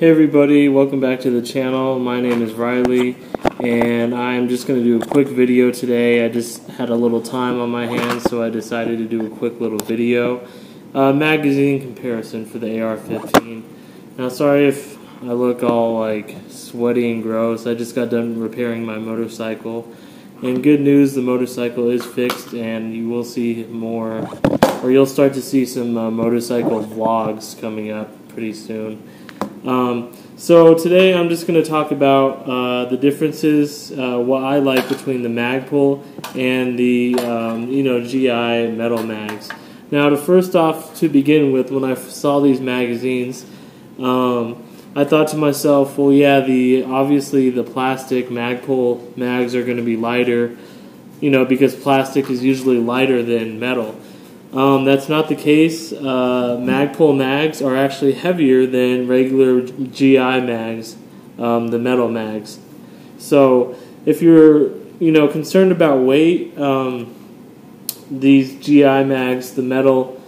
Hey everybody, welcome back to the channel. My name is Riley and I'm just going to do a quick video today. I just had a little time on my hands, so I decided to do a quick little video. Magazine comparison for the AR-15. Now sorry if I look all like sweaty and gross. I just got done repairing my motorcycle. And good news, the motorcycle is fixed and you will see more, or you'll start to see some motorcycle vlogs coming up pretty soon. So today I'm just going to talk about the differences, what I like between the Magpul and the GI metal mags. Now, to begin with, when I saw these magazines, I thought to myself, well, yeah, obviously the plastic Magpul mags are going to be lighter, because plastic is usually lighter than metal. That's not the case. Magpul mags are actually heavier than regular GI mags, the metal mags. So if you're concerned about weight, these GI mags, the metal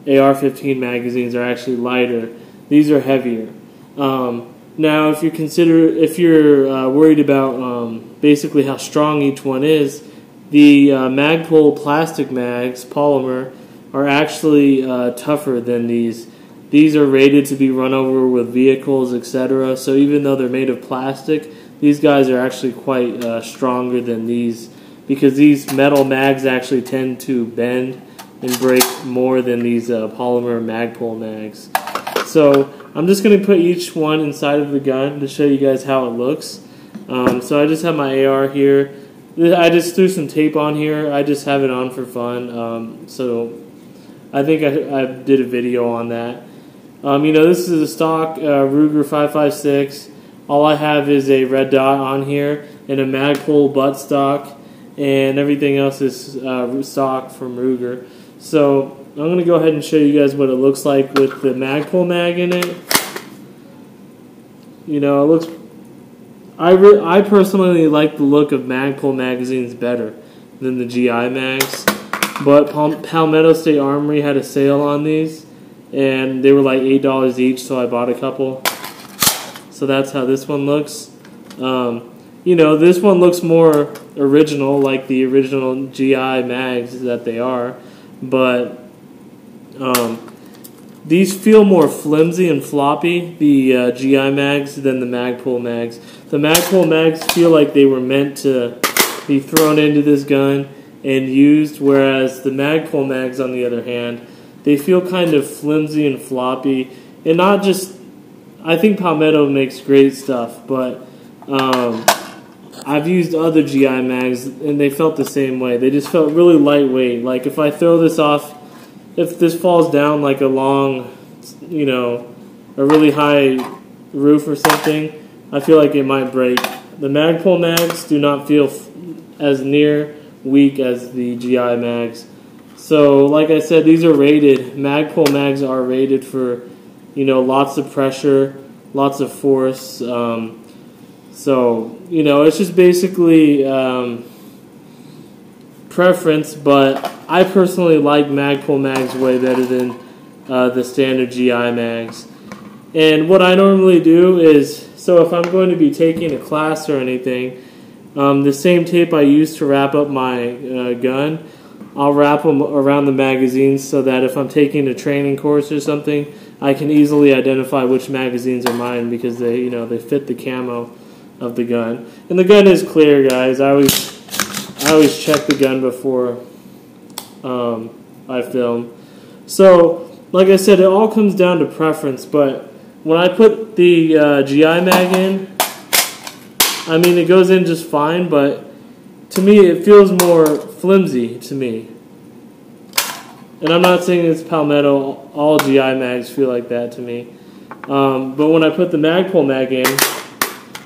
AR-15 magazines, are actually lighter. These are heavier. Now, if you're worried about basically how strong each one is, the Magpul plastic mags, polymer, are actually tougher than these. These are rated to be run over with vehicles, etc. So even though they're made of plastic, these guys are actually quite stronger than these, because these metal mags actually tend to bend and break more than these polymer Magpul mags. So I'm just going to put each one inside of the gun to show you guys how it looks. So I just have my AR here. I just threw some tape on here. I just have it on for fun. So I think I did a video on that. This is a stock Ruger 5.56. All I have is a red dot on here and a Magpul buttstock, and everything else is stock from Ruger. So I'm going to go ahead and show you guys what it looks like with the Magpul mag in it. It looks. I personally like the look of Magpul magazines better than the GI mags, but Palmetto State Armory had a sale on these, and they were like $8 each, so I bought a couple. So that's how this one looks. This one looks more original, like the original GI mags that they are, but these feel more flimsy and floppy, the GI mags, than the Magpul mags. The Magpul mags feel like they were meant to be thrown into this gun and used, whereas the Magpul mags, on the other hand, they feel kind of flimsy and floppy. And not just, I think Palmetto makes great stuff, but I've used other GI mags and they felt the same way. They just felt really lightweight. Like if I throw this off, if this falls down like along, a really high roof or something, I feel like it might break. The Magpul mags do not feel as near weak as the GI mags. So, like I said, these are rated. Magpul mags are rated for, lots of pressure, lots of force. So, it's just basically preference, but I personally like Magpul mags way better than the standard GI mags. And what I normally do is, so if I'm going to be taking a class or anything, the same tape I use to wrap up my gun, I'll wrap them around the magazines so that if I'm taking a training course or something, I can easily identify which magazines are mine, because they fit the camo of the gun. And the gun is clear, guys. I always check the gun before I film. So, like I said, it all comes down to preference, but when I put the GI mag in, it goes in just fine, but to me it feels more flimsy to me. And I'm not saying it's Palmetto, all GI mags feel like that to me. But when I put the Magpul mag in,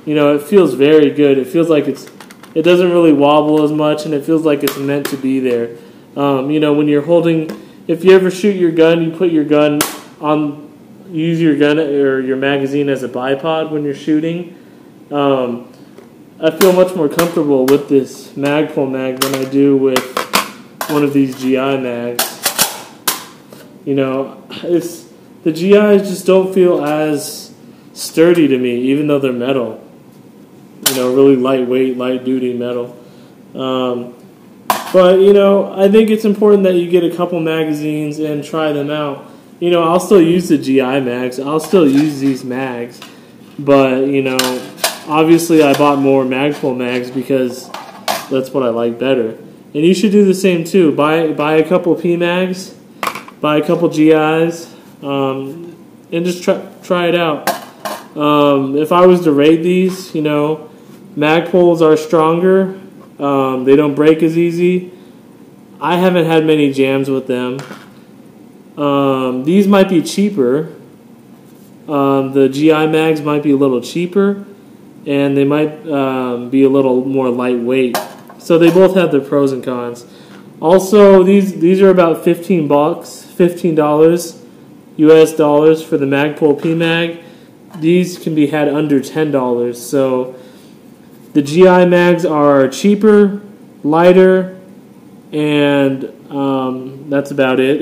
it feels very good. It feels like it doesn't really wobble as much, and it feels like it's meant to be there. When you're holding, if you ever shoot your gun, you put your gun on, use your gun or your magazine as a bipod when you're shooting. I feel much more comfortable with this Magpul mag than I do with one of these GI mags. The GIs just don't feel as sturdy to me, even though they're metal. You know, really lightweight, light-duty metal. But, you know, I think it's important that you get a couple magazines and try them out. You know, I'll still use the GI mags. I'll still use these mags. But, you know, obviously I bought more Magpul mags because that's what I like better. And you should do the same too. Buy a couple P mags, buy a couple GIs, and just try it out. If I was to rate these, you know, Magpuls are stronger. They don't break as easy. I haven't had many jams with them. These might be cheaper. The GI mags might be a little cheaper, and they might be a little more lightweight. So they both have their pros and cons. Also, these are about $15 US dollars for the Magpul P-Mag. These can be had under $10. So the GI mags are cheaper, lighter, and that's about it.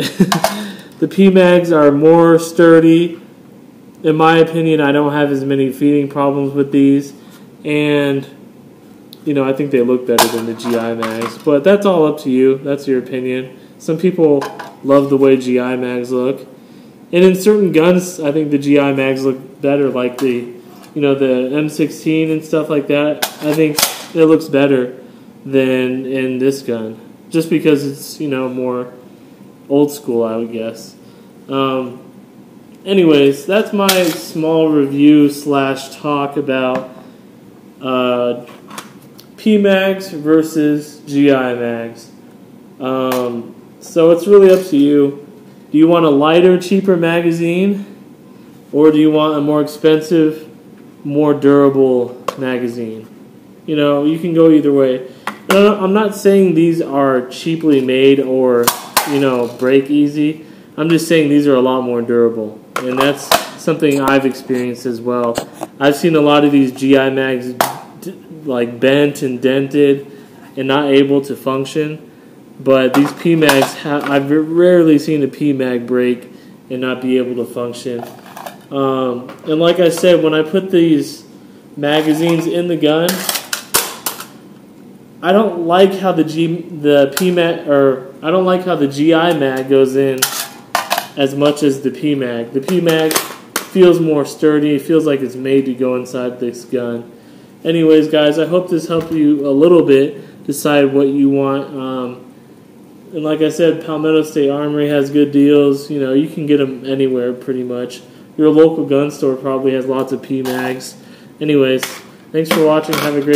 The P-Mags are more sturdy. In my opinion, I don't have as many feeding problems with these. And, you know, I think they look better than the GI mags. But that's all up to you. That's your opinion. Some people love the way GI mags look. And in certain guns, I think the GI mags look better, like the, you know, the M16 and stuff like that. I think it looks better than in this gun, just because it's, you know, more old school, I would guess. Anyways, that's my small review / talk about P-Mags versus GI mags. So it's really up to you. Do you want a lighter, cheaper magazine, or do you want a more expensive, more durable magazine? You know, you can go either way. I'm not saying these are cheaply made or, you know, break easy. I'm just saying these are a lot more durable, and that's something I've experienced as well. I've seen a lot of these GI mags like bent and dented and not able to function, but these P-Mags, I've rarely seen a P-Mag break and not be able to function. And like I said, when I put these magazines in the gun, I don't like how the GI mag goes in as much as the P-Mag. The P-Mag feels more sturdy. It feels like it's made to go inside this gun. Anyways, guys, I hope this helped you a little bit decide what you want. And like I said, Palmetto State Armory has good deals. You know, you can get them anywhere pretty much. Your local gun store probably has lots of P-Mags. Anyways, thanks for watching. Have a great